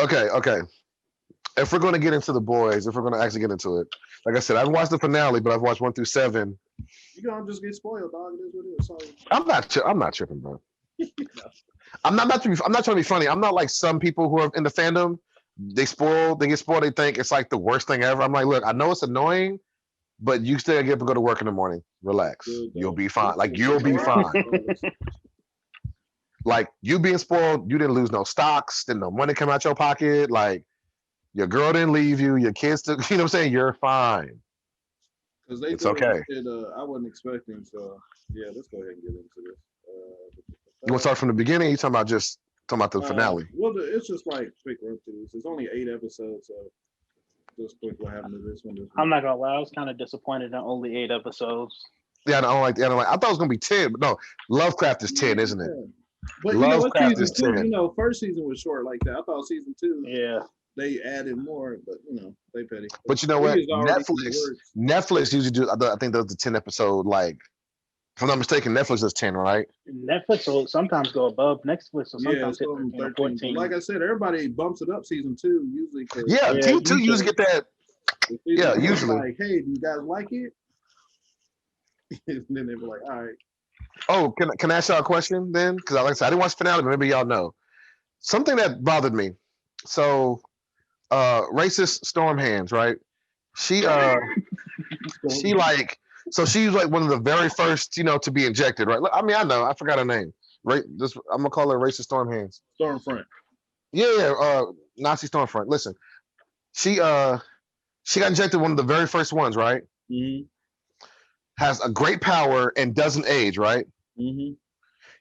Okay. If we're going to get into the boys, if we're going to actually get into it, like I said, I've watched the finale, but I've watched 1 through 7. You gonna just get spoiled, dog. It is what it is. Sorry. I'm not tripping, bro. I'm not trying to be funny. I'm not like some people who are in the fandom. They get spoiled. They think it's like the worst thing ever. I'm like, look, I know it's annoying, but you still get up and go to work in the morning. Relax. Good, You'll be fine. Like you'll be fine. Like you being spoiled, you didn't lose no stocks, didn't no money come out your pocket. Like your girl didn't leave you, your kids took, you know what I'm saying? You're fine. Because they It's threw okay. shit, I wasn't expecting. So yeah, let's go ahead and get into this. You want to start from the beginning? You talking about the finale? Well, it's just like quick run through this. It's only 8 episodes, so just quick what happened to this one. I'm not gonna lie, I was kind of disappointed in only 8 episodes. Yeah, I don't like. I thought it was gonna be 10, but no. Lovecraft is 10, isn't it? But Lovecraft season is 2, 10. first season was short like that. I thought season 2, Yeah. they added more, but they petty. But you know what? Netflix usually do. I think does the 10 episode. Like, if I'm not mistaken, Netflix does 10, right? Netflix will sometimes go above Netflix, will sometimes hit 13 or 14. Like I said, everybody bumps it up season 2 usually. Yeah, season 2 usually get that. Yeah, usually. Like, hey, do you guys like it? And then they were like, all right. Oh, can I ask y'all a question then? Because like I said, I didn't watch the finale, but maybe y'all know. Something that bothered me. So, racist Storm Hands, right? She's like, so she's like one of the very first, to be injected, right? I mean, I know, I forgot her name. Right? I'm gonna call her racist Storm Hands. Stormfront. Yeah, Nazi Stormfront. Listen, she got injected one of the very first ones, right? Mm-hmm. Has a great power and doesn't age, right? Mm-hmm.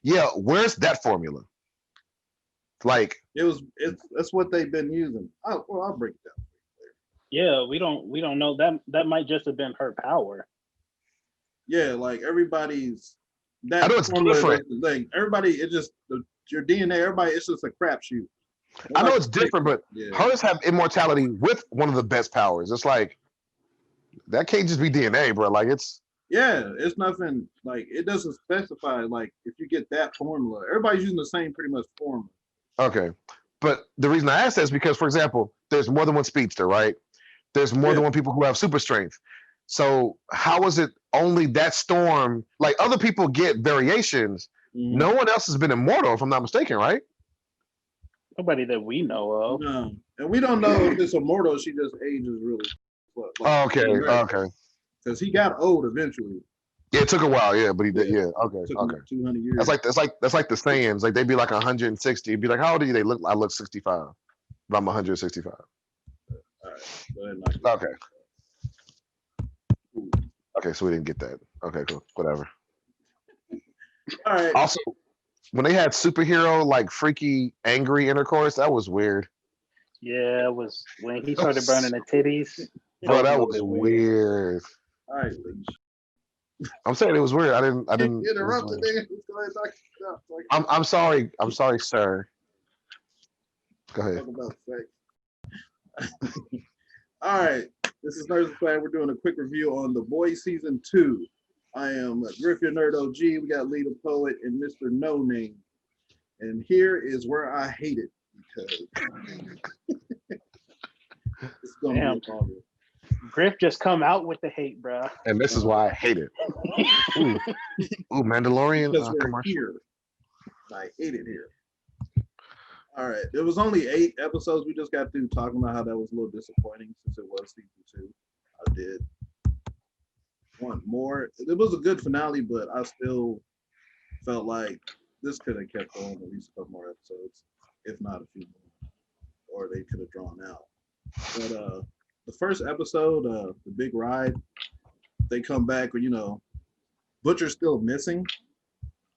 Yeah, where's that formula? Like that's what they've been using. I'll break it down. Yeah, we don't know that might just have been her power. Yeah, like everybody's I know it's different. Like everybody, it's just your DNA. Everybody, it's just a crapshoot. I know it's different, but hers have immortality with one of the best powers. It's like that can't just be DNA, bro. Like it's nothing. Like it doesn't specify. Like if you get that formula, everybody's using the same pretty much formula. Okay, but the reason I ask that is because, for example, there's more than one speedster, right? There's more than one people who have super strength. So how is it only that Storm? Like other people get variations. Mm-hmm. No one else has been immortal, if I'm not mistaken, right? Nobody that we know of. No, and we don't know if it's immortal. She just ages really. Okay. Because he got old eventually. Yeah, it took a while. Yeah, but he did. Yeah, okay. 200 years. That's like the Saiyans. Like they'd be like 160. Be like, how old are you? I look 65. But I'm 165. All right. Okay. Okay, so we didn't get that. Okay, cool. Whatever. All right. Also, when they had superhero like freaky angry intercourse, that was weird. Yeah, it was when he started burning the titties. Bro, that was weird. All right, I'm saying it was weird. I didn't interrupt it. I'm sorry. I'm sorry, sir. Go ahead. Talk about sex. All right. This is Nerdz Plan. We're doing a quick review on The Boys Season 2. I am Griff, your nerd OG. We got Lita Poet and Mr. No Name. And here is where I hate it because it's gonna be longer. Griff just come out with the hate, bro. And this is why I hate it. Ooh, Mandalorian commercial. Here. I hate it here. All right. There was only 8 episodes. We just got through talking about how that was a little disappointing since it was season 2. I did want more. It was a good finale, but I still felt like this could have kept going at least a couple more episodes, if not a few more, or they could have drawn out. But the first episode, the big ride, they come back, Butcher's still missing.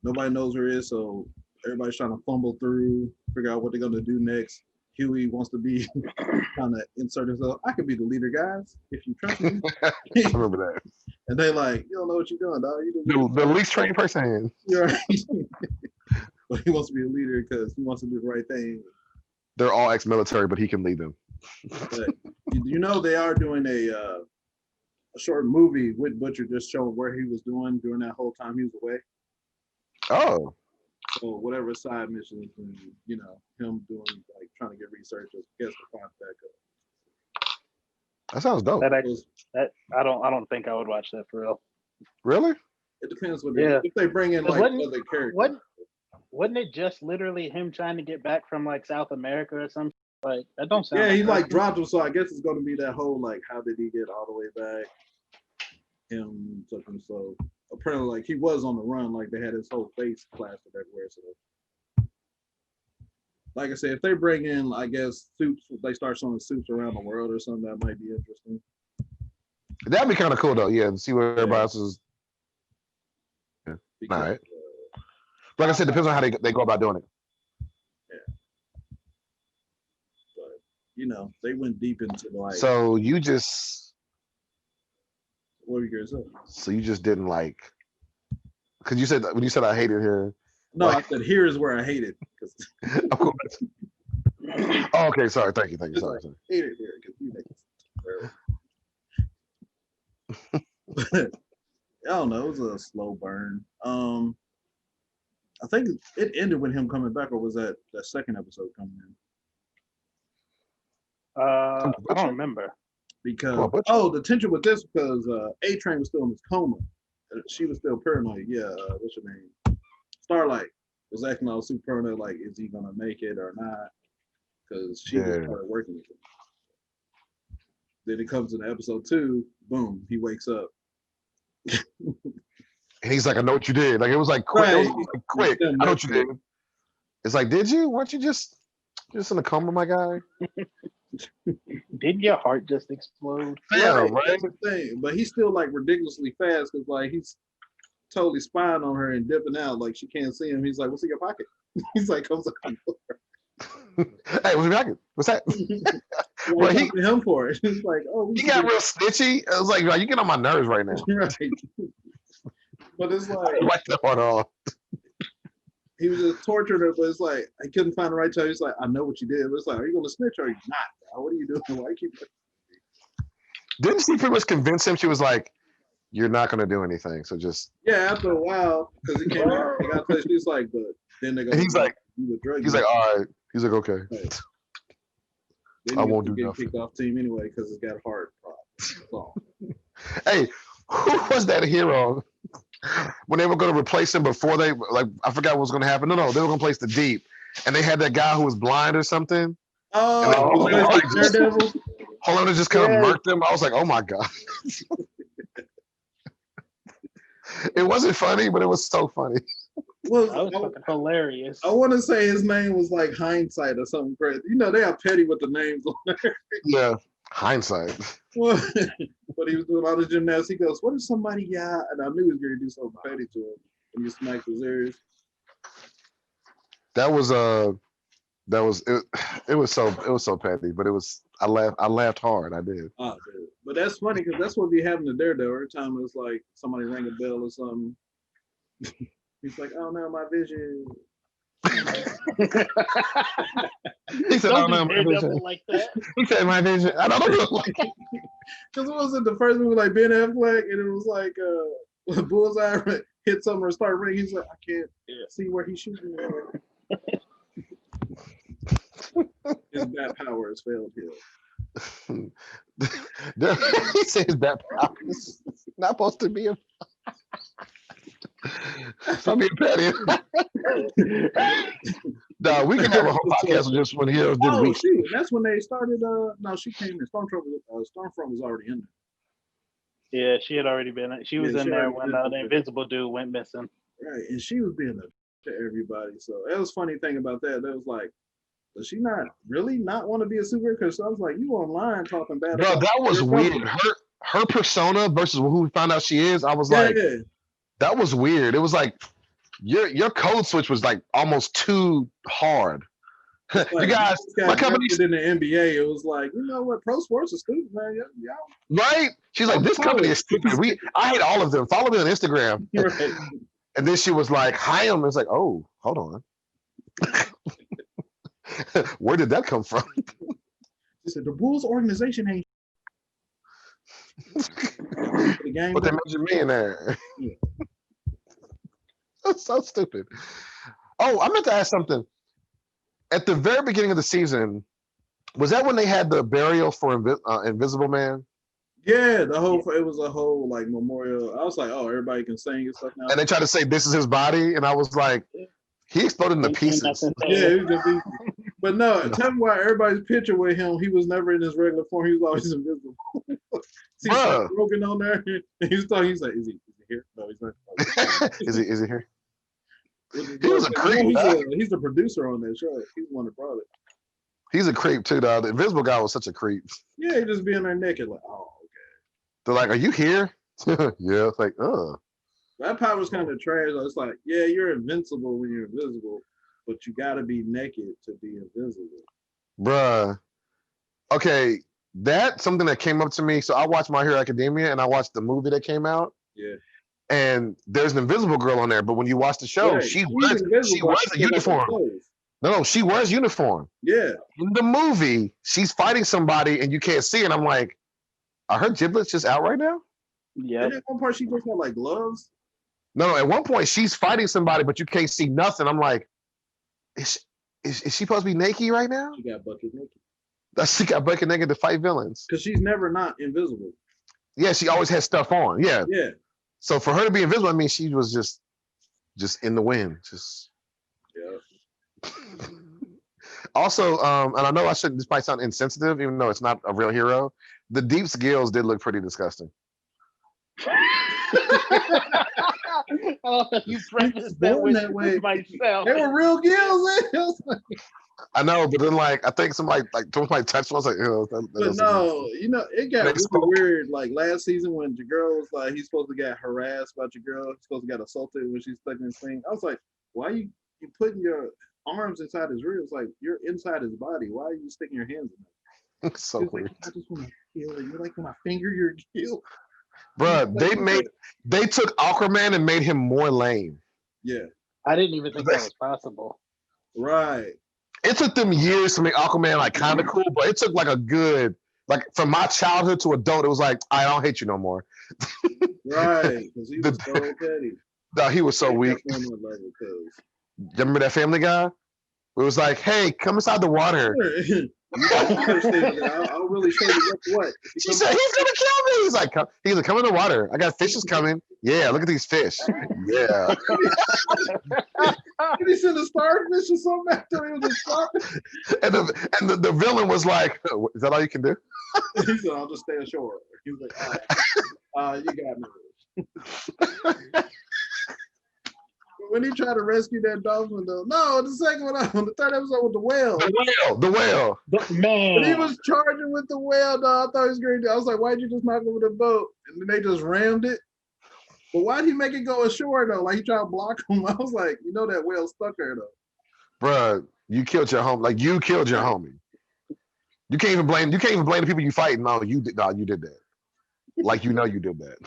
Nobody knows where he is, so everybody's trying to fumble through, figure out what they're gonna do next. Huey wants to be kind of insert himself. I could be the leader, guys, if you trust me. I remember that. And they like, you don't know what you're doing, dog. The least trained person. You're right. But he wants to be a leader because he wants to do the right thing. They're all ex-military, but he can lead them. But they are doing a short movie with Butcher, just showing where he was doing during that whole time he was away. Oh. or whatever side missions, and him doing like trying to get research as guest to find back up. That sounds dope. That I don't think I would watch that for real. Really? It depends what if Yeah. they bring in 'Cause like other characters. Wasn't it just literally him trying to get back from like South America or something? Like that don't sound. Yeah, he like personal. dropped him, so I guess it's going to be that whole like, how did he get all the way back? Him took him, so apparently like he was on the run, like they had his whole face plastered everywhere. So, like I said, if they bring in, I guess suits, they start showing suits around the world or something, that might be interesting. That'd be kind of cool though. Yeah, to see what everybody else is. Because, All right. Like I said, depends on how they go about doing it. But they went deep into like. So you just. What were you gonna say? So you just didn't like. Because you said when you said I hated her. No, like, I said here is where I hate it. Of course. Oh, okay, sorry. Thank you. Sorry. Hate it here because you I don't know. It was a slow burn. I think it ended with him coming back, or was that second episode coming in? I don't remember. Because the tension with this because A-Train was still in his coma. She was still paranoid. Yeah, what's her name? Starlight was acting all super paranoid, like, is he gonna make it or not? Because she just started working with him. Then it comes in episode 2, boom, he wakes up. And he's like, I know what you did. Like it was like quick. Right. It was like, quick. I know what you did. It's like, did you? Weren't you just in a coma, my guy? Did your heart just explode? Yeah, right. That's the thing. But he's still like ridiculously fast because like he's totally spying on her and dipping out like she can't see him. He's like, "What's in your pocket?" He's like, "Comes out." Hey, what's in your pocket? What's that? Well, he him for it. He's like, "Oh, he got real snitchy." I was like, "You get on my nerves right now." Right. But it's like right on. He was just torturing her, but it's like I couldn't find the right time. He's like, "I know what you did." But it's like, "Are you gonna snitch or are you not? Bro? What are you doing? Why you keep?" Didn't she pretty much convince him? She was like, "You're not gonna do anything, so just." Yeah, after a while, because he came out, they got touched. He's like, but then they go. He's like, he's like, all right. He's like, okay. Right. I won't do nothing. Kicked off team anyway because it's got heart problems. Hey, who was that hero? When they were going to replace him before they I forgot what was going to happen. No, they were going to place the Deep, and they had that guy who was blind or something. Oh, Daredevil. Hold on, just kind of murked him. I was like, oh my god. It wasn't funny, but it was so funny. Well, that was fucking hilarious. I want to say his name was like Hindsight or something crazy. They are petty with the names on there. Yeah, Hindsight. Well, but he was doing all the gymnastics. He goes, "What if somebody got?" And I knew he was going to do something petty to him, and he smacked his ears. That was it. It was so petty, but it was. I laughed hard. I did. Oh, dude. But that's funny because that's what be happening to Daredevil every time it's like somebody rang a bell or something. He's like, "Oh no, my vision." He said, "Oh no, my vision." Like that. He said, "My vision." I don't know. Because it wasn't the first movie like Ben Affleck, and it was like Bullseye hit something or start ringing. He's like, "I can't see where he's shooting." His bat power has failed him. He said his bat power is not supposed to be a. I'm being petty. No, we can have a whole podcast with just when heroes did week. Shoot, that's when they started. No, she came in. Stormfront was already in there. Yeah, she had already been. She was in there when the Invisible dude went missing. Right, and she was being a to everybody. So that was funny thing about that. That was like, does she not really not want to be a superhero? Because I was like, you online talking bad. Bro, that was weird. Her persona versus who we found out she is. I was like, that was weird. It was like your code switch was like almost too hard. Like, you guys, my company in the NBA. It was like, you know what, pro sports is stupid, man. Yeah. Right? She's like, this company is stupid. I hate all of them. Follow me on Instagram. Right. And then she was like, hi him. It's like, oh, hold on. Where did that come from? She said, the Bulls organization ain't. But they mentioned me in there. Yeah. That's so stupid. Oh, I meant to ask something. At the very beginning of the season, was that when they had the burial for Invisible Man? Yeah, it was a whole like memorial. I was like, oh, everybody can sing and stuff now. And they tried to say this is his body, and I was like, he exploded into Ain't pieces. nothing Yeah, there. he was just but no, tell me why everybody's picture with him, he was never in his regular form. He was always invisible. See Bruh. Rogan on there. He's talking. He's like, is he here? No, he's not. Is he here? He was a creep, he's the producer on that show. He's the one that brought it. He's a creep too, though. The Invisible guy was such a creep. Yeah, he just being there naked, like, oh, okay. They're like, "Are you here?" Yeah, it's like, That power's kind of trash. It's like, yeah, you're invincible when you're invisible, but you got to be naked to be invisible. bruh. Okay, that's something that came up to me. So I watched My Hero Academia, and I watched the movie that came out. Yeah. And there's an invisible girl on there, but when you watch the show, Right. she wears a uniform. No, she wears uniform. Yeah. In the movie, she's fighting somebody, and you can't see it. And I'm like, are her giblets just out right now? Yeah. And at one part, she just had like gloves. No, at one point she's fighting somebody, but you can't see nothing. I'm like, is she supposed to be naked right now? She got bucket naked. She got bucket naked to fight villains. Because she's never not invisible. Yeah, she always has stuff on. Yeah. Yeah. So for her to be invisible, I mean, she was just in the wind. Just. Yeah. Also, and I know this might sound insensitive, even though it's not a real hero. The Deep's gills did look pretty disgusting. Oh, you prefaced that with that way. myself. They were real gills. I know, but then I think somebody touched me. I was like, ew, But no, it got really weird. Like last season when your girl was like, he's supposed to get harassed about your girl. He's supposed to get assaulted when she's stuck in this thing. I was like, why you putting your arms inside his ribs? Like you're inside his body. Why are you sticking your hands in there? It's so weird. Like, I just want to kill you. Like when I finger your kill. Bruh, they took Aquaman and made him more lame. Yeah. I didn't even think that was possible. Right. It took them years to make Aquaman like kind of cool, but it took like a good, like from my childhood to adult, it was like, I don't hate you no more. Right, because he was so petty. No, he was so weak. You remember that Family Guy? It was like, hey, come inside the water. I'll really show you what. She said, he's gonna kill me. He's like, come in the water. I got fishes coming. Yeah, look at these fish. Yeah. Did he send a starfish or something after he was a starfish? And the villain was like, is that all you can do? He said, I'll just stay ashore. He was like, you got me. When he tried to rescue that dolphin, though, no, the second one, on the third episode with the whale. The whale. Man. When he was charging with the whale, dog, I thought it was great. I was like, why'd you just knock over the boat? And then they just rammed it. But why'd he make it go ashore, though? Like, he tried to block him. I was like, that whale stuck there, though. Bruh, you killed your homie. Like, you killed your homie. You can't even blame the people you fight. No, you did that. Like, you did that.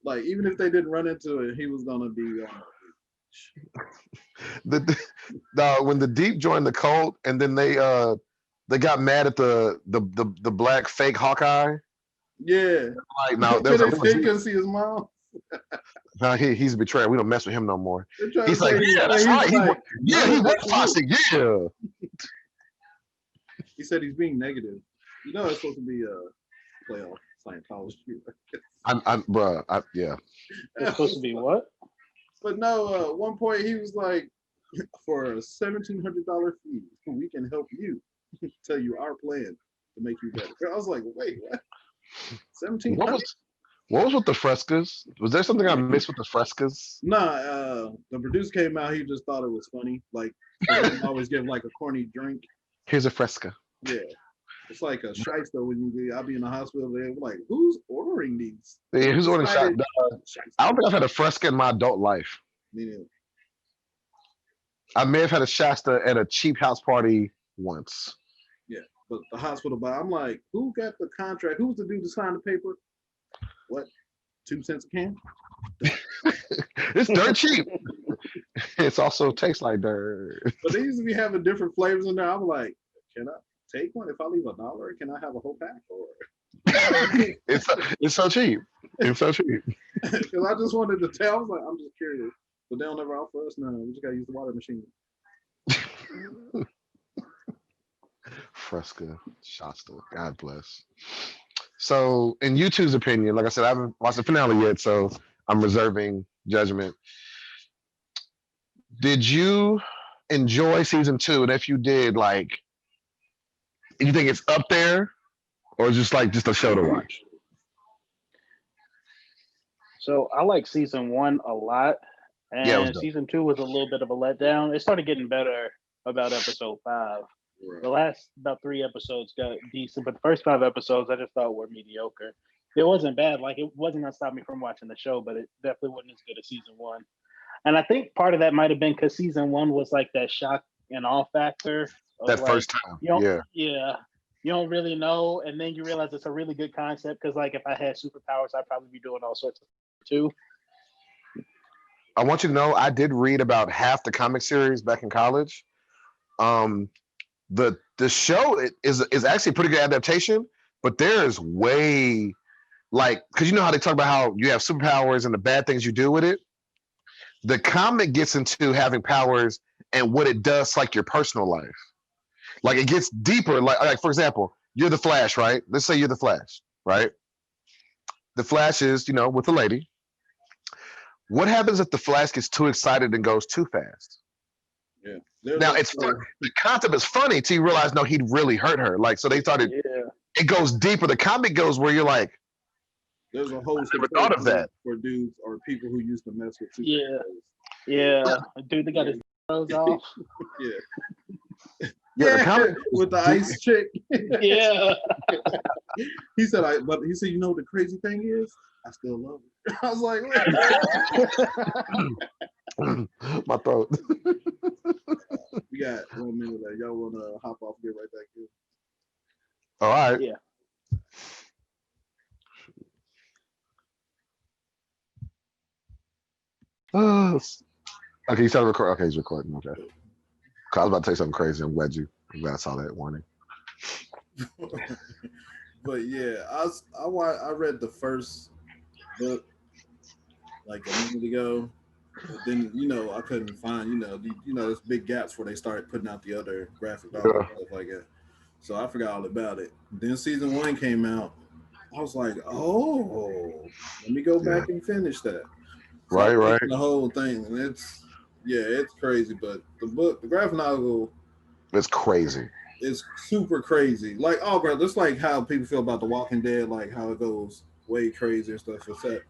Like, even if they didn't run into it, he was going to be... when the Deep joined the cult, and then they got mad at the black fake Hawkeye. Yeah. Like no, they couldn't see his mom. No, he's a betrayer. We don't mess with him no more. He's like, yeah, that's right. He was toxic. Yeah. He said he's being negative. It's supposed to be a playoff Scientology. Yeah. It's supposed to be what? But no, at one point he was like, for a $1,700 fee, we can help you tell you our plan to make you better. I was like, wait, what? 1700? What was with the frescas? Was there something I missed with the frescas? Nah, the producer came out, he just thought it was funny. Like, always give like a corny drink. Here's a fresca. Yeah. It's like a shyster when I'll be in the hospital. They're like, who's ordering these? Yeah, who's ordering shot? I don't think I've had a fresca in my adult life. Me neither. I may have had a Shasta at a cheap house party once. Yeah, but the hospital bar, I'm like, who got the contract? Who's the dude to sign the paper? What? 2 cents a can? It's dirt cheap. It's also tastes like dirt. But they used to be having different flavors in there. I'm like, can I take one? If I leave $1, can I have a whole pack? Or it's so cheap. It's so cheap. Because I just wanted to tell. I was like, I'm just curious. but they don't ever offer us none. We just gotta use the water machine. Fresca, Shasta. God bless. So, in YouTube's opinion, like I said, I haven't watched the finale yet, so I'm reserving judgment. Did you enjoy season 2? And if you did, like, you think it's up there, or just like just a show to watch? So I like season 1 a lot, Yeah, it was and dope. season 2 was a little bit of a letdown. It started getting better about episode 5. The last about 3 episodes got decent, but the first 5 episodes I just thought were mediocre. It wasn't bad, like it wasn't gonna stop me from watching the show, but it definitely wasn't as good as season 1. And I think part of that might have been because season 1 was like that shock and awe factor of That like first time, you don't, yeah. yeah, you don't really know, and then you realize it's a really good concept. Because like if I had superpowers, I'd probably be doing all sorts of stuff too. I want you to know I did read about half the comic series back in college. Um, the show is actually a pretty good adaptation, but there is way like because you know how they talk about how you have superpowers and the bad things you do with it. The comic gets into having powers and what it does to, like your personal life. Like it gets deeper. Like for example, you're the Flash, right? Let's say you're the Flash, right? The Flash is, with a lady. What happens if the Flash gets too excited and goes too fast? Yeah. Now it's fun. The concept is funny till you realize no, he'd really hurt her. Like so they started. Yeah. It goes deeper. The comic goes where you're like, there's a whole never thought of that for dudes or people who used to mess with Yeah. Yeah, dude, they got his clothes off. Yeah. Yeah, the comic with the ice chick. Yeah. He said, you know what the crazy thing is? I still love her. I was like, my throat. we got 1 minute left. Y'all want to hop off, get right back in? All right. Yeah. Okay, you started recording. Okay, he's recording. Okay. I was about to say something crazy. I'm glad I saw that warning. But yeah, I read the first book like a minute ago. But then I couldn't find there's big gaps where they started putting out the other graphic novels and stuff like that. So I forgot all about it. Then season 1 came out. I was like, oh, let me go back and finish that. So right. The whole thing, and it's crazy. But the graphic novel, it's crazy. It's super crazy. Like, oh, bro, that's like how people feel about The Walking Dead, like how it goes way crazy and stuff. Except,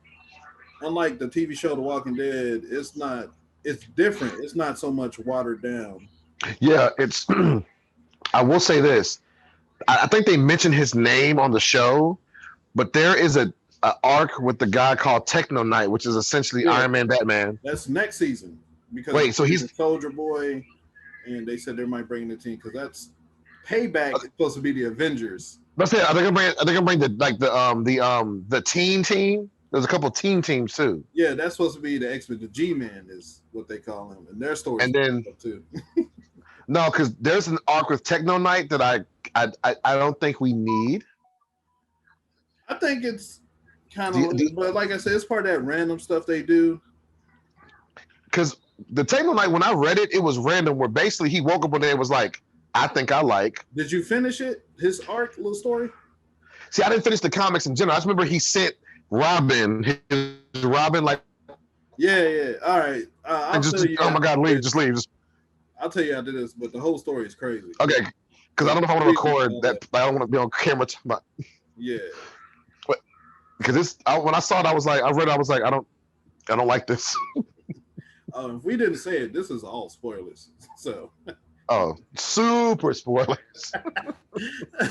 unlike the TV show The Walking Dead, it's different. It's not so much watered down. Yeah, it's. I will say this. I think they mentioned his name on the show, but there is a arc with the guy called Techno Knight, which is essentially Iron Man, Batman. That's next season. Because wait, so he's a Soldier Boy, and they said they might bring the team because that's Payback is supposed to be the Avengers. That's it. I think I'm bring the team. There's a couple of teams too. Yeah, that's supposed to be the X-Men. The G-Man is what they call him, and their story. And then too. No, because there's an arc with Techno Knight that I don't think we need. I think it's kind of, but like I said, it's part of that random stuff they do. Because the Techno Knight, when I read it, it was random. Where basically he woke up one day and was like, "I think I like." Did you finish it? His arc, little story. See, I didn't finish the comics in general. I just remember he sent Robin, like. Yeah. All right. Oh my God, leave! Just leave! I'll tell you after this, but the whole story is crazy. Okay, because I don't know if I want to record that. I don't want to be on camera. Yeah. But because when I saw it, I was like, I don't like this. If we didn't say it, this is all spoilers. So. Oh, super spoilers.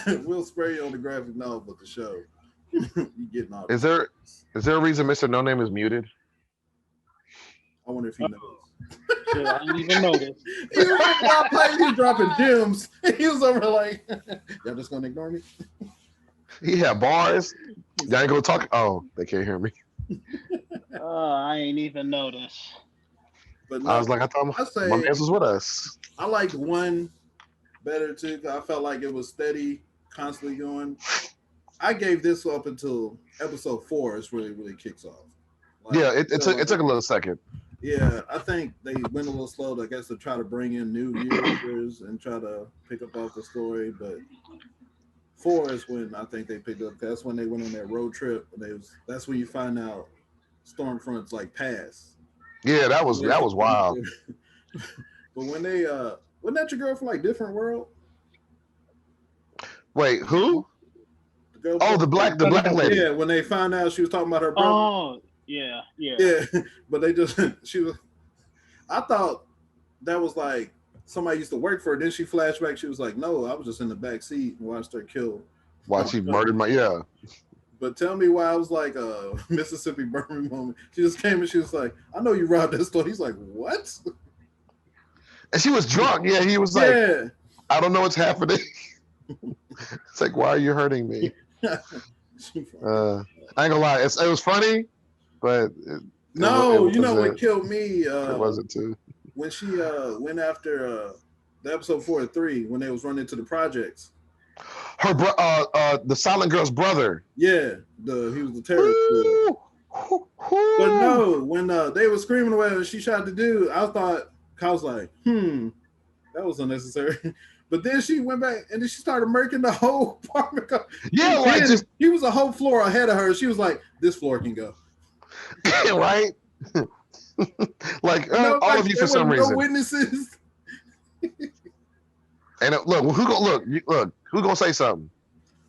We'll spray you on the graphic novel, but the show. You getting all. Is there a reason Mr. No Name is muted? I wonder if he knows. Shit, I didn't even notice. He was dropping gems. He was over like, y'all just gonna ignore me? He had bars. Y'all ain't gonna talk. Oh, they can't hear me. I ain't even noticed. But I was like, I thought my man was with us. I liked 1 better too. I felt like it was steady, constantly going. I gave this up until episode 4. It's really kicks off. Like, yeah, it took a little second. Yeah, I think they went a little slow, I guess, to try to bring in new viewers and try to pick up off the story. But 4 is when I think they picked up. That's when they went on that road trip. And that's when you find out Stormfront's like past. Yeah, that was But wild. when they wasn't that your girl from like Different World? Wait, who? The girl Oh, the black lady. Yeah, when they found out she was talking about her brother. Oh, yeah. But they just she was. I thought that was like somebody used to work for her. Then she flashed back. She was like, "No, I was just in the back seat and watched her kill." Why she murdered my But tell me why I was like a Mississippi Burning moment. She just came and she was like, "I know you robbed that store." He's like, "What?" And she was drunk. Yeah, he was like, Yeah. "I don't know what's happening." It's like, why are you hurting me? I ain't gonna lie, it was funny, but you know what killed me? It wasn't too. When she went after the episode 4 and 3 when they was running to the projects. Her the Silent Girl's brother. Yeah, he was the terrorist. But no, when they were screaming away and she shot the dude, I was like, that was unnecessary. But then she went back and then she started murking the whole apartment. Yeah, like he was a whole floor ahead of her. She was like, "This floor can go." Right? Like all of you for some reason. No witnesses. And look, who gonna say something?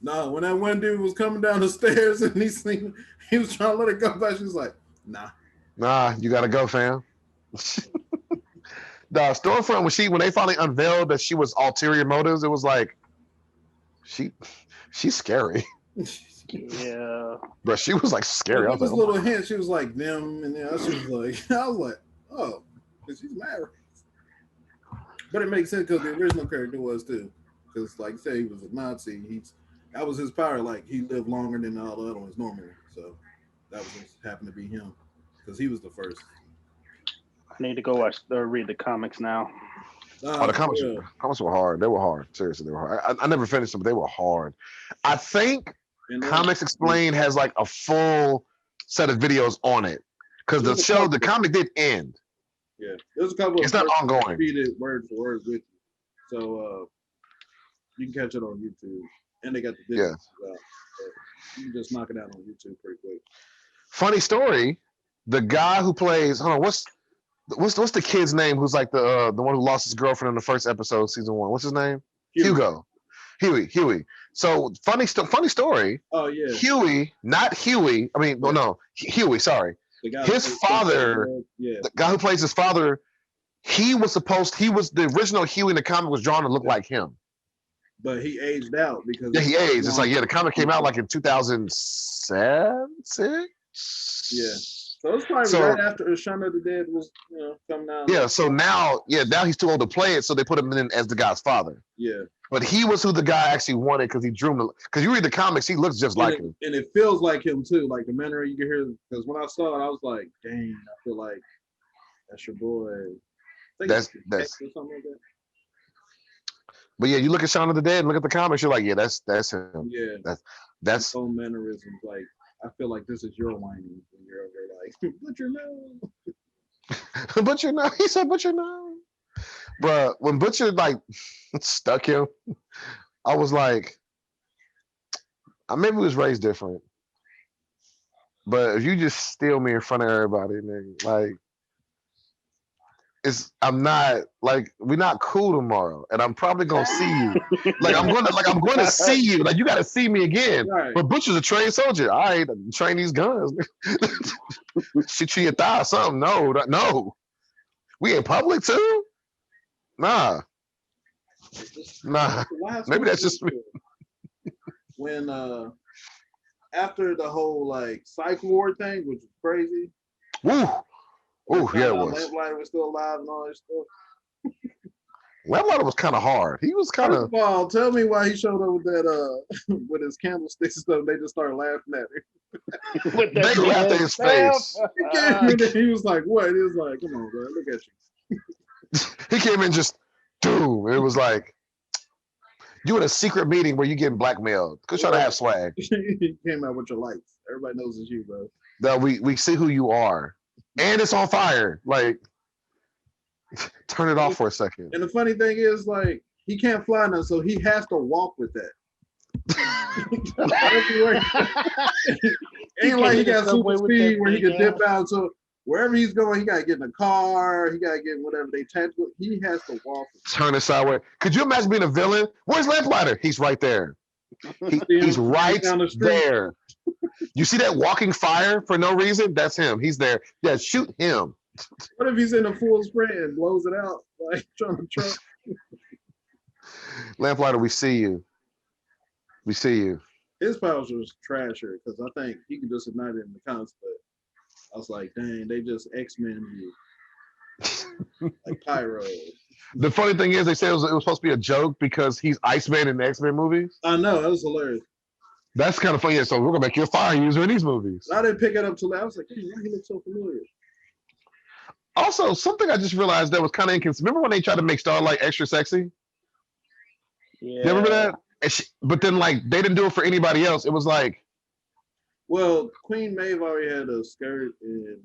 No, when that one dude was coming down the stairs and he was trying to let it go by, she was like, "Nah, you gotta go, fam." The Stormfront when they finally unveiled that she was ulterior motives, it was like she's scary. Yeah, but she was like scary. It was like, little hint. She was like them, and then she was like, I was like, oh, she's married. But it makes sense because the original character was too. Because like you say, he was a Nazi. That was his power. Like he lived longer than all the other ones normally. So that was just happened to be him because he was the first. I need to go watch or read the comics now. The comics were hard. They were hard. Seriously, they were hard. I never finished them, but they were hard. I think Comics Explained has like a full set of videos on it because the comic did end. Yeah, there's a couple. It's not ongoing. Read it word for word with you, so you can catch it on YouTube, and they got the videos. Yeah. You can just knock it out on YouTube pretty quick. Funny story. The guy who plays, what's the kid's name? Who's like the one who lost his girlfriend in the first episode, season 1? What's his name? Hugo. Huey. So funny story. Oh yeah. Huey, not Huey. I mean, no, Huey. Sorry. His father, the guy who plays his father, he was the original Huey in the comic was drawn to look like him. But he aged out because he aged. It's like the comic came out like in 2007, 6. Yeah. So it's probably right after Shaun of the Dead was coming out. Yeah. So now he's too old to play it, so they put him in as the guy's father. Yeah. But he was who the guy actually wanted because he drew him. Because you read the comics, he looks just like him, and it feels like him too. Like the manner you can hear. Because when I saw it, I was like, "Dang, I feel like that's your boy." That's or something like that. But yeah, you look at Shaun of the Dead and look at the comics, you're like, yeah, that's him. Yeah, that's whole mannerisms. Like I feel like this is your whining when you're over like, Butcher no. Butcher no. He said Butcher no. Bruh, when Butcher like stuck him, I was like, maybe we was raised different. But if you just steal me in front of everybody, nigga, like I'm not like we're not cool tomorrow, and I'm probably gonna see you. I'm going to see you. Like you got to see me again. Right. But Butcher's a trained soldier. All right, train these guns. Shoot you your thigh or something. No. We in public too? Nah. Maybe that's just me. When after the whole like psych ward thing, which was crazy. Woo. Oh yeah, it was. Lamplighter was still alive and all that stuff. Lamplighter was kind of hard. He was kind of. Well, tell me why he showed up with that with his candlesticks and stuff. They just started laughing at him. They laughed at his face. He was like, "What?" He was like, "Come on, bro, look at you." He came in just, boom. It was like you in a secret meeting where you getting blackmailed. Go try to have swag. He came out with your lights. Everybody knows it's you, bro. That we see who you are. and it's on fire. Like, turn it off for a second. And the funny thing is, like, he can't fly now, so he has to walk with that. Ain't like he got super speed where he can dip out. So wherever he's going, he gotta get in a car. He gotta get whatever they tactical. He has to walk. Turn it sideways. Could you imagine being a villain? Where's Lamplighter? He's right there. He's right there. You see that walking fire for no reason? That's him. He's there. Yeah, shoot him. What if he's in a full sprint and blows it out? Like trying to trump. Lamplighter, we see you. We see you. His powers was trasher because I think he can just ignite it in the comics, but I was like, dang, they just X-Men you. Like Pyro. The funny thing is, they said it was supposed to be a joke because he's Iceman in the X-Men movies. I know, that was hilarious. That's kind of funny. So we're gonna make you a fire user in these movies. I didn't pick it up till that. I was like, hey, why he looks so familiar? Also, something I just realized that was kind of inconsistent. Remember when they tried to make Starlight extra sexy? Yeah. You remember that? But then, like, they didn't do it for anybody else. It was like, well, Queen Maeve already had a skirt, and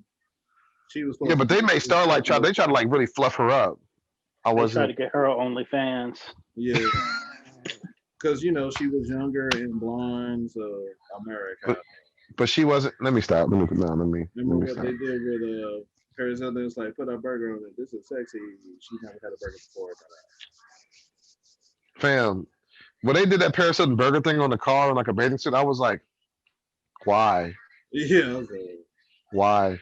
she was. Yeah, but they made Starlight try. They tried to like really fluff her up. I wasn't. They tried to get her OnlyFans. Yeah, because you know she was younger and blonde, so America. But she wasn't. Let me stop. Let me Remember what stop. they did with Paris Hilton? It's like put a burger on it. This is sexy. She never had a burger before. Fam, when they did that Paris Hilton burger thing on the car in like a bathing suit, I was like, why? Yeah. Okay. Why?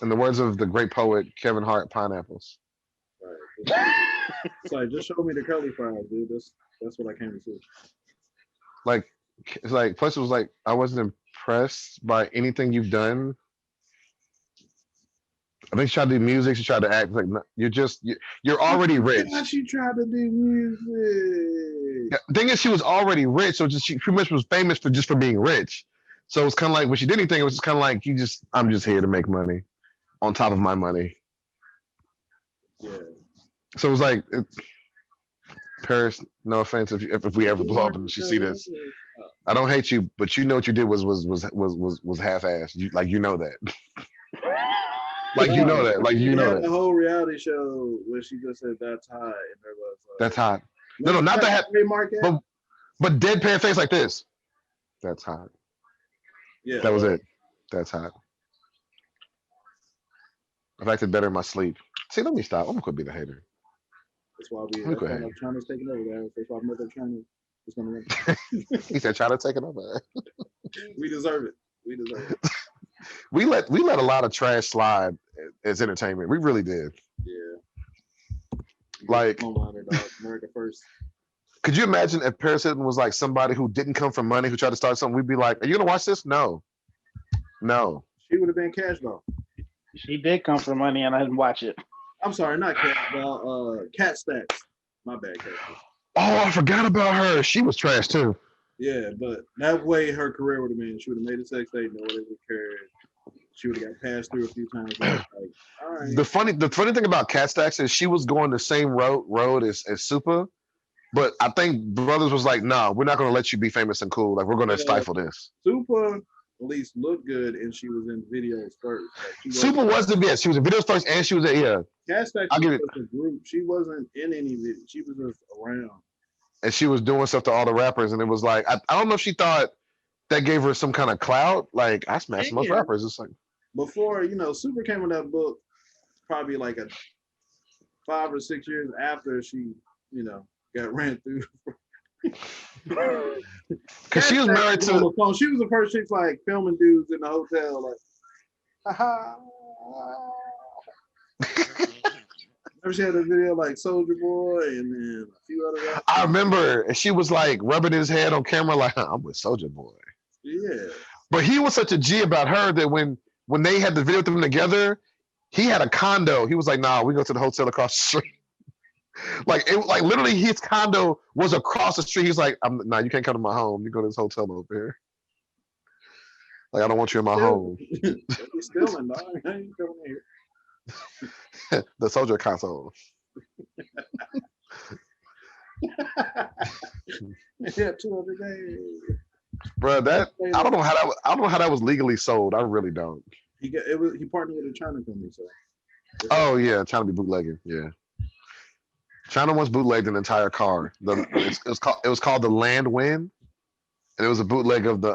In the words of the great poet Kevin Hart, pineapples. Right. It's like, just show me the curly fries, dude. That's what I came to see. Like, it's like, plus it was like, I wasn't impressed by anything you've done. I think she tried to do music. She tried to act like you're already rich. She tried to do music. Yeah, the thing is, she was already rich, so she pretty much was famous for being rich. So it's kind of like when she did anything, it was just kind of like I'm just here to make money, on top of my money. Yeah. So it was like, Paris. No offense if we ever blow up and she see this. I don't hate you, but you know what you did was half-assed. You know that. Like you know that. Like you know that. The whole reality show where she just said that's hot, and there was that's hot. No, not that. But deadpan face like this. That's hot. Yeah. That was it. That's hot. I've acted better in my sleep. See, let me stop. I'm gonna quit being a hater. That's why China's taking over there. That's why Mother China is gonna win. He said China taking over. We deserve it. We deserve it. We let a lot of trash slide as entertainment. We really did. Yeah. Like America first. Could you imagine if Paris Hilton was like somebody who didn't come from money, who tried to start something? We'd be like, "Are you gonna watch this?" No. She would have been cash though. She did come from money, and I didn't watch it. I'm sorry, not Cat. Cat Stacks. My bad, Cat. Oh, I forgot about her. She was trash too. Yeah, but that way her career would have been. She would have made a sex tape. Nobody would care. She would have got passed through a few times. Like, all right. The funny thing about Cat Stacks is she was going the same road as Super, but I think Brothers was like, "No, we're not going to let you be famous and cool. Like we're going to stifle this." Super at least looked good, and she was in videos first. Like, Super was the best. She was in videos first, and she was Cat Stacks was a group. She wasn't in any video. She was just around. And she was doing stuff to all the rappers, and it was like I don't know if she thought that gave her some kind of clout. Like I smashed most rappers. It's like before Super came with that book, probably like 5 or 6 years after she got ran through. Because she was married to. She was the first chick like filming dudes in the hotel, like, haha. She had a video like Soldier Boy and then a few other rappers. I remember, and she was like rubbing his head on camera, like, "I'm with Soldier Boy." Yeah. But he was such a G about her that when they had the video with them together, he had a condo. He was like, "Nah, we go to the hotel across the street." Like literally, his condo was across the street. He's like, "Nah, you can't come to my home. You go to this hotel over here. Like, I don't want you in my home." He's stealing, dog. I ain't coming here. The Soldier console. Yeah, 200 days. Bro, that I don't know how that I don't know how that was legally sold. I really don't. He partnered with a China company, so. Oh yeah, trying to be bootlegging. Yeah, China once bootlegged an entire car. It was called the Land Wind, and it was a bootleg of the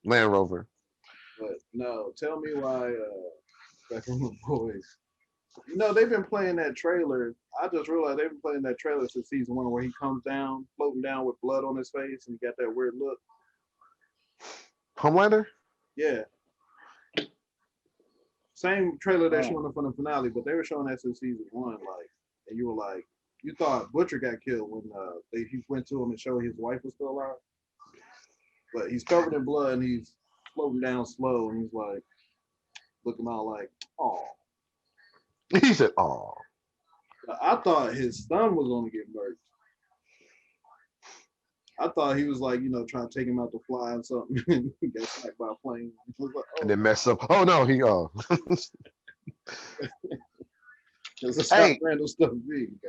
Land Rover. But no, tell me why. Back on the boys. They've been playing that trailer. I just realized they've been playing that trailer since season 1, where he comes down, floating down with blood on his face, and he got that weird look. Homelander. Yeah. Same trailer they're showing up on the finale, but they were showing that since season 1, like, and you were like, you thought Butcher got killed when he went to him and showed his wife was still alive, but he's covered in blood and he's floating down slow, and he's like looking all like, oh. He said, "Oh." I thought his son was gonna get murdered. I thought he was like, trying to take him out to fly and something, and he got smacked by a plane. Like, oh. And then mess up. Oh no, he That's Hey. random stuff being.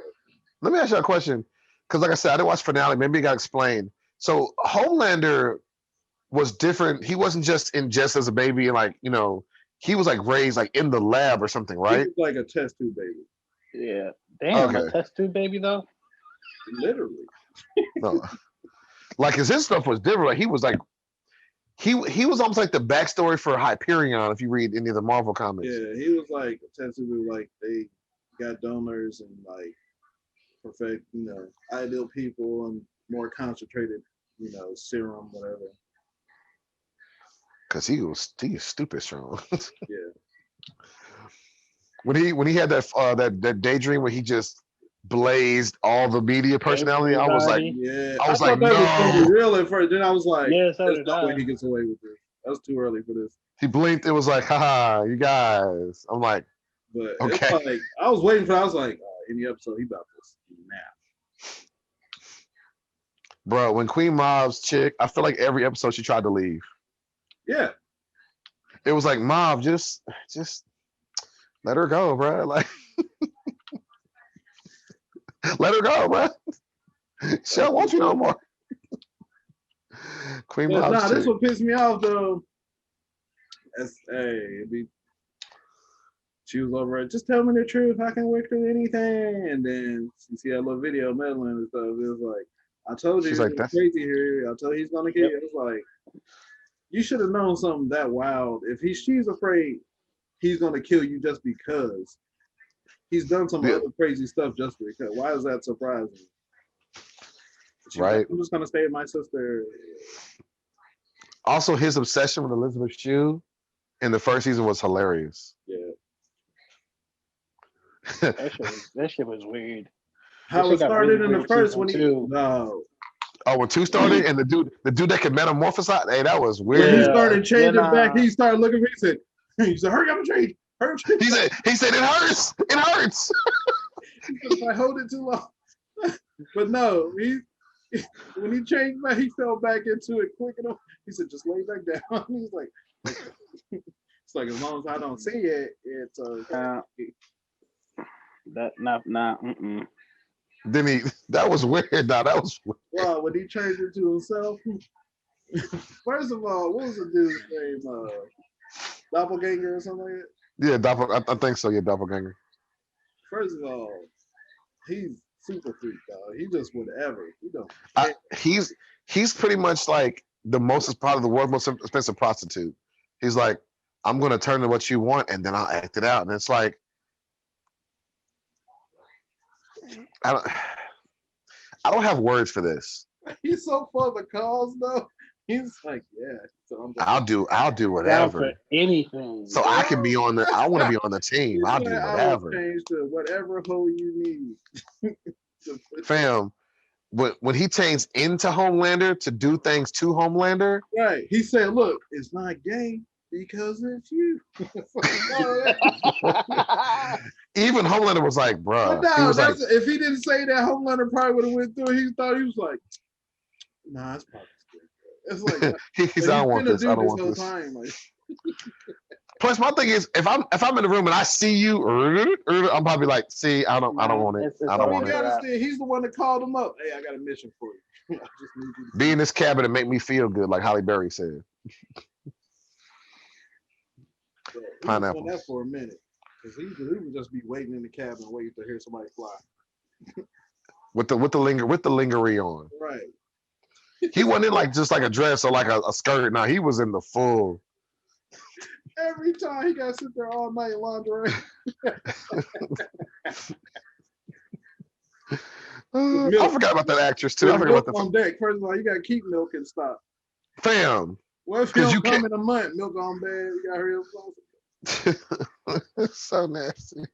Let me ask you a question, because like I said, I didn't watch finale. Maybe it got explained. So Homelander was different. He wasn't just in just as a baby, and like he was like raised like in the lab or something, right? He was like a test tube baby. Yeah. Damn, Okay. a test tube baby though. Literally. No. Like his stuff was different. Like he was like he was almost like the backstory for Hyperion if you read any of the Marvel comics. Yeah, he was like a test tube. Like they got donors and like perfect, ideal people and more concentrated, serum, whatever. Cause he is stupid strong. Yeah. When he had that daydream where he just blazed all the media personality, I was like, yeah, I was like, that was gonna be no. real at first. Then I was like, Yeah, so there's did no I. way he gets away with this. That's too early for this. He blinked. It was like, haha, you guys. I'm like, But okay. it's like I was waiting for. I was like, any episode he about this now. Bro, when Queen Mob's chick, I feel like every episode she tried to leave. Yeah. It was like, Mob, just let her go, bro. Like, let her go, bro. She don't want you no more. Queen But Mob's this chick. what pissed me off though. She was over it. Just tell me the truth. I can work through anything. And then you see that little video meddling and stuff. It was like, I told you, She's he's like, that's crazy here. I told you he's gonna kill you. It's like, you should have known something that wild. If she's afraid he's gonna kill you just because he's done some other crazy stuff just because. Why is that surprising? She's right. Like, I'm just gonna stay with my sister. Also, his obsession with Elizabeth Shue in the first season was hilarious. Yeah. That shit was weird. How it started in the first one when no. Oh, when 2 started and the dude that could metamorphosize, hey, that was weird. When he started changing back, he started looking at me. He said, hurry up and change. Hurry up and change. He said, it hurts. It hurts. If I hold it too long. But no, when he changed back, he fell back into it quick enough. He said, just lay back down. He's like, it's like, as long as I don't see it, it's okay. Then that was weird. Nah, that was weird. Wow, when he changed into himself. First of all, what was the dude's name? Doppelganger or something like that? Yeah, I think so. Yeah, Doppelganger. First of all, he's super freak, dog. He just whatever. He don't. He's pretty much like probably the world's most expensive prostitute. He's like, I'm gonna turn to what you want, and then I'll act it out. And it's like, I don't have words for this. He's so full of the cause though. He's like, yeah. So I'll do whatever. Anything. So I can be on I want to be on the team. I'll do whatever. I will change to whatever hole you need. Fam, when he changed into Homelander to do things to Homelander. Right. He said, look, it's not gay because it's you. Even Homelander was like, bruh. No, he was like, if he didn't say that, Homelander probably would have went through. He thought he was like, nah, it's probably scary. It's like I don't want this. I don't want this. Time, like. Plus, my thing is, if I'm in the room and I see you, I'm probably like, see, I don't want it. I don't want it. Honestly, he's the one that called him up. Hey, I got a mission for you. I just need you to be in this cabin and make me feel good, like Halle Berry said. Pineapple. That for a minute, because he would just be waiting in the cabin, waiting to hear somebody fly. with the lingerie on. Right. He wasn't in like just like a dress or like a skirt. No, he was in the full. Every time he got to sit there all night in lingerie. I forgot about that actress too. I forgot about on deck. First of all, you got to keep milk and stop. Fam. What if you come in a month? Milk on bed. You got to hurry up. It's so nasty.